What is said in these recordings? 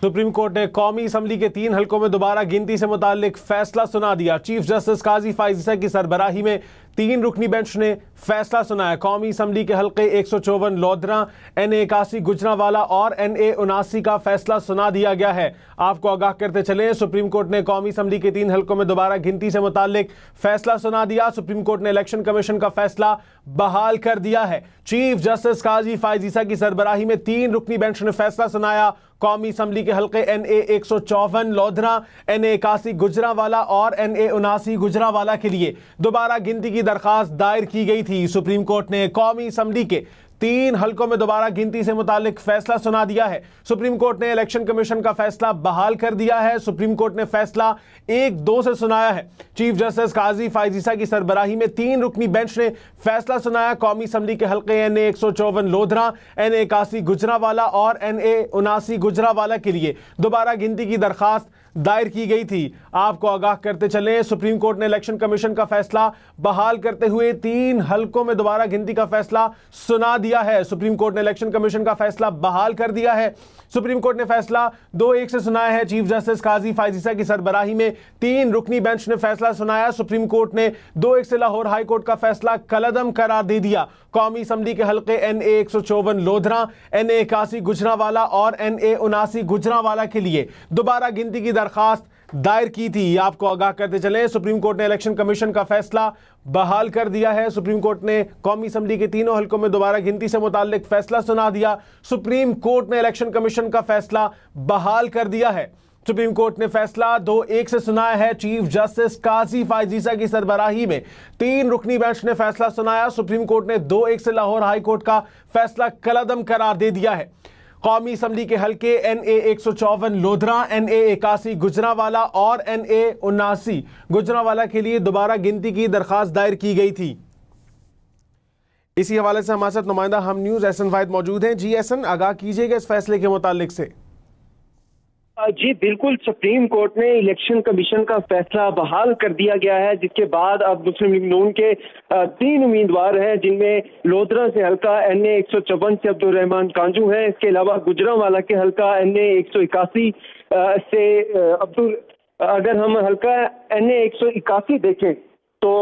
Supreme court ने कौमी assembly के 3 हलकों में दोबारा गिनती से मुताल्लिक फैसला सुना दिया। चीफ जस्टिस काजी फाइज ईसा की सरबराही में 3 रुकनी बेंच ने फैसला सुनाया। कौमी असम्बली के हल्के 154 लोधरा, NA 81 गुजरांवाला और NA 79 का फैसला सुना दिया गया है। आपको आगाह करते चले, सुप्रीम कोर्ट ने कौमी असम्बली के 3 हलकों में दोबारा गिनती से मुताल्लिक फैसला सुना दिया। सुप्रीम कोर्ट ने इलेक्शन कमीशन का फैसला बहाल कर दिया है। चीफ जस्टिस काजी फाइज ईसा की सरबराही में 3 रुकनी बेंच ने फैसला सुनाया। कौमी असम्बली के हल्के NA 154 लोधरा, NA 81 गुजरांवाला और NA 79 गुजरांवाला के लिए दोबारा गिनती की दरखास्त दायर की गई थी। सुप्रीम कोर्ट ने कौमी असम्बली के 3 हलकों में दोबारा गिनती से मुतालिक फैसला सुना दिया है। सुप्रीम कोर्ट ने इलेक्शन कमीशन का फैसला बहाल कर दिया है। सुप्रीम कोर्ट ने फैसला 1-2 से सुनाया है। चीफ जस्टिस काजी फाइज ईसा की सरबराही में 3 रुकनी बेंच ने फैसला सुनाया। कौमी असम्बली के हल्के NA 154 लोधरा, NA 81 गुजरांवाला और NA 79 गुजरांवाला के लिए दोबारा गिनती की दरखास्त दायर की गई थी। आपको आगाह करते चलें, सुप्रीम कोर्ट ने इलेक्शन कमीशन का फैसला बहाल करते हुए 3 हलकों में दोबारा गिनती का फैसला सुना दिया है। सुप्रीम कोर्ट ने इलेक्शन कमीशन का फैसला बहाल कर दिया है। सुप्रीम कोर्ट ने फैसला 2-1 से सुनाया है। चीफ जस्टिस काजी फाइज ईसा की सरबराही में 3 रुकनी बेंच ने फैसला सुनाया। सुप्रीम कोर्ट ने 2-1 से लाहौर हाई कोर्ट का फैसला कलअदम करार दे दिया। कौमी असम्बली के हल्के NA 154 लोधरा, NA 81 गुजरांवाला और NA 79 गुजरांवाला के लिए दोबारा गिनती की दरखास्त दायर की थी। आपको आगाह करते चलें, सुप्रीम कोर्ट ने इलेक्शन कमीशन का फैसला बहाल कर दिया है। सुप्रीम कोर्ट ने कौमी असम्बली के 3 हलकों में दोबारा गिनती से मुताल्लिक फैसला सुना दिया। सुप्रीम कोर्ट ने इलेक्शन कमीशन का फैसला बहाल कर दिया है। सुप्रीम कोर्ट ने फैसला 2-1 से सुनाया है। चीफ जस्टिस काजी फाइज ईसा की सरबराही में 3 रुकनी बेंच ने फैसला सुनाया। सुप्रीम कोर्ट ने 2-1 से लाहौर हाई कोर्ट का फैसला कलअदम करार दे दिया है। कौमी असम्बली के हल्के NA 154 लोधरा, NA 81 गुजरांवाला और NA 79 गुजरांवाला के लिए दोबारा गिनती की दरखास्त दायर की गई थी। इसी हवाले से हमारे साथ नुमाइंदा हम न्यूज़ एहसन वाहिद मौजूद हैं। जी एहसन, आगाह कीजिएगा इस फैसले के मुतालिक से। जी बिल्कुल, सुप्रीम कोर्ट ने इलेक्शन कमीशन का फैसला बहाल कर दिया गया है, जिसके बाद अब मुस्लिम लीग नून के 3 उम्मीदवार हैं, जिनमें लोधरा से हल्का NA 154 से अब्दुल रहमान कांजू है। इसके अलावा गुजरांवाला के हल्का NA 181 से अब्दुल, अगर हम हल्का NA 181 देखें तो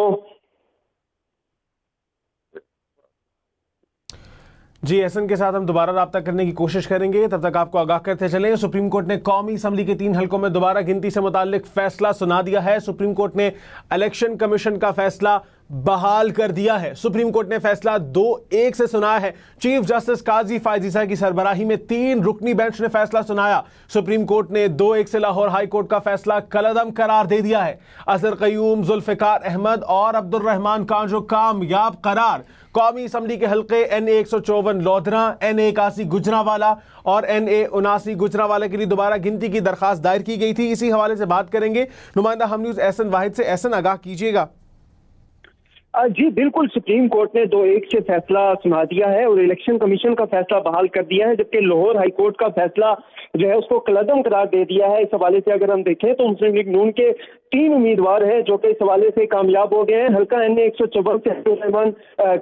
जी एहसन के साथ हम दोबारा राब्ता करने की कोशिश करेंगे। तब तक आपको आगाह करते चलें, सुप्रीम कोर्ट ने कौमी असम्बली के 3 हलकों में दोबारा गिनती से मुताल्लिक फैसला सुना दिया है। सुप्रीम कोर्ट ने इलेक्शन कमीशन का फैसला बहाल कर दिया है। सुप्रीम कोर्ट ने फैसला 2-1 से सुनाया है। चीफ जस्टिस काजी फाइज ईसा की सरबराही में 3 रुकनी बेंच ने फैसला सुनाया। सुप्रीम कोर्ट ने 2-1 से लाहौर हाई कोर्ट का फैसला कलअदम करार दे दिया है। अजहर कयूम, जुल्फिकार अहमद और अब्दुल रहमान कांजू कामयाब करार। कौमी असम्बली के हल्के NA 154 लोधरा, NA 81 गुजरांवाला और NA 79 गुजरांवाला के लिए दोबारा गिनती की दरखास्त दायर की गई थी। इसी हवाले से बात करेंगे नुमाइंदा हम न्यूज़ एहसन वाहिद से। एहसन, आगाह कीजिएगा। जी बिल्कुल, सुप्रीम कोर्ट ने 2-1 से फैसला सुना दिया है और इलेक्शन कमीशन का फैसला बहाल कर दिया है, जबकि लाहौर हाई कोर्ट का फैसला जो है उसको कलअदम करार दे दिया है। इस हवाले से अगर हम देखें तो मुस्लिम लीग नून के 3 उम्मीदवार हैं जो कि इस हवाले से कामयाब हो गए हैं। हल्का NA 154 से अब्दुल रहमान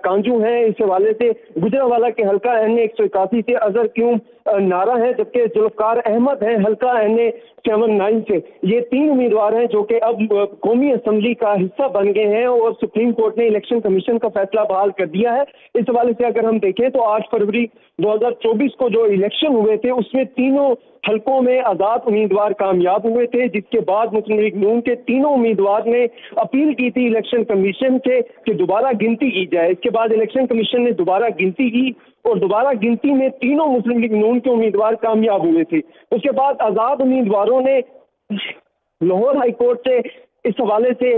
कांजू हैं। इस हवाले से गुजरांवाला के हल्का NA 181 से अजहर क्यूम नारा है, जबकि जुल्फिकार अहमद है हल्का NA 79 से। ये 3 उम्मीदवार हैं जो कि अब कौमी असम्बली का हिस्सा बन गए हैं और सुप्रीम कोर्ट ने इलेक्शन कमीशन का फैसला बहाल कर दिया है। इस हवाले से अगर हम देखें तो 8 फरवरी 2024 को जो इलेक्शन हुए थे उसमें तीनों हलकों में आजाद उम्मीदवार कामयाब हुए थे, जिसके बाद मुस्लिम लीग नून के तीनों उम्मीदवार ने अपील की थी इलेक्शन कमीशन से कि दोबारा गिनती की जाए। इसके बाद इलेक्शन कमीशन ने दोबारा गिनती की और दोबारा गिनती में तीनों मुस्लिम लीग नून के उम्मीदवार कामयाब हुए थे। उसके बाद आजाद उम्मीदवारों ने लाहौर हाई कोर्ट से इस हवाले से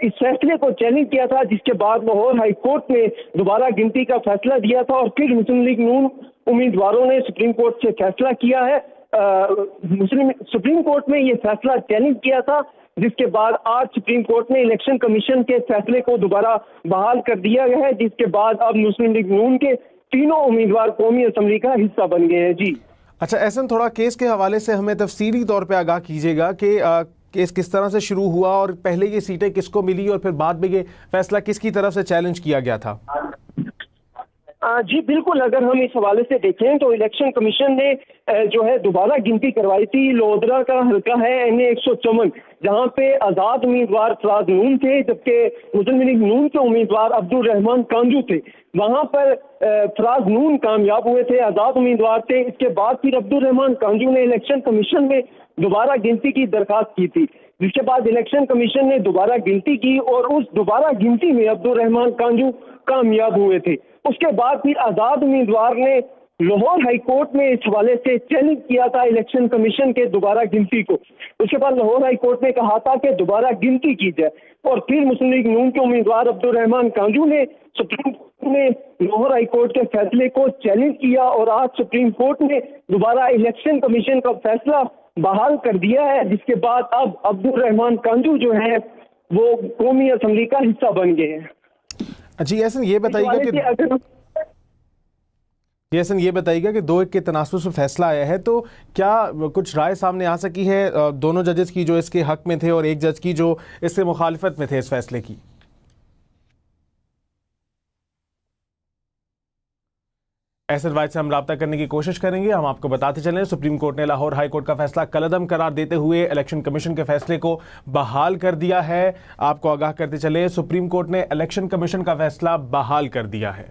इस फैसले को चैलेंज किया था, जिसके बाद लाहौर हाई कोर्ट ने दोबारा गिनती का फैसला दिया था और फिर मुस्लिम लीग नून उम्मीदवारों ने सुप्रीम कोर्ट से फैसला किया है। सुप्रीम कोर्ट में ये फैसला चैलेंज किया था, जिसके बाद आज सुप्रीम कोर्ट ने इलेक्शन कमीशन के फैसले को दोबारा बहाल कर दिया गया है, जिसके बाद अब मुस्लिम लीग नून के तीनों उम्मीदवार कौमी असम्बली का हिस्सा बन गए हैं। जी अच्छा एहसन, थोड़ा केस के हवाले से हमें तफसीली तौर पे आगाह कीजिएगा कि केस किस तरह से शुरू हुआ और पहले ये सीटें किसको मिली और फिर बाद में ये फैसला किसकी तरफ से चैलेंज किया गया था। जी बिल्कुल, अगर हम इस हवाले से देखें तो इलेक्शन कमीशन ने जो है दोबारा गिनती करवाई थी। लोधरा का हल्का है NA 154, जहां पे आजाद उम्मीदवार फराज नून थे, जबकि मुस्लिम लीग नून के उम्मीदवार अब्दुल रहमान कांजू थे। वहां पर फराज नून कामयाब हुए थे, आजाद उम्मीदवार थे। इसके बाद फिर अब्दुल रहमान कांजू ने इलेक्शन कमीशन में दोबारा गिनती की दरखास्त की थी, जिसके बाद इलेक्शन कमीशन ने दोबारा गिनती की और उस दोबारा गिनती में अब्दुल रहमान कांजू कामयाब हुए थे। उसके बाद फिर आजाद उम्मीदवार ने लाहौर हाई कोर्ट में इस हवाले से चैलेंज किया था इलेक्शन कमीशन के दोबारा गिनती को। उसके बाद लाहौर हाई कोर्ट ने कहा था कि दोबारा गिनती की जाए, और फिर मुस्लिम लीग नून के उम्मीदवार अब्दुल रहमान कांजू ने सुप्रीम कोर्ट में लाहौर हाई कोर्ट के फैसले को चैलेंज किया, और आज सुप्रीम कोर्ट ने दोबारा इलेक्शन कमीशन का फैसला बहाल कर दिया है, जिसके बाद अब अब्दुल रहमान कांजू जो है वो कौमी असम्बली का हिस्सा बन गए हैं। जी ऐसा ये बताइएगा कि 2-1 के तनासुब से फैसला आया है, तो क्या कुछ राय सामने आ सकी है दोनों जजेस की जो इसके हक में थे और एक जज की जो इससे मुखालिफत में थे इस फैसले की? ऐसे रवायत से हम रब्ता करने की कोशिश करेंगे। हम आपको बताते चलें, सुप्रीम कोर्ट ने लाहौर हाई कोर्ट का फैसला कलअदम करार देते हुए इलेक्शन कमीशन के फैसले को बहाल कर दिया है। आपको आगाह करते चले, सुप्रीम कोर्ट ने इलेक्शन कमीशन का फैसला बहाल कर दिया है।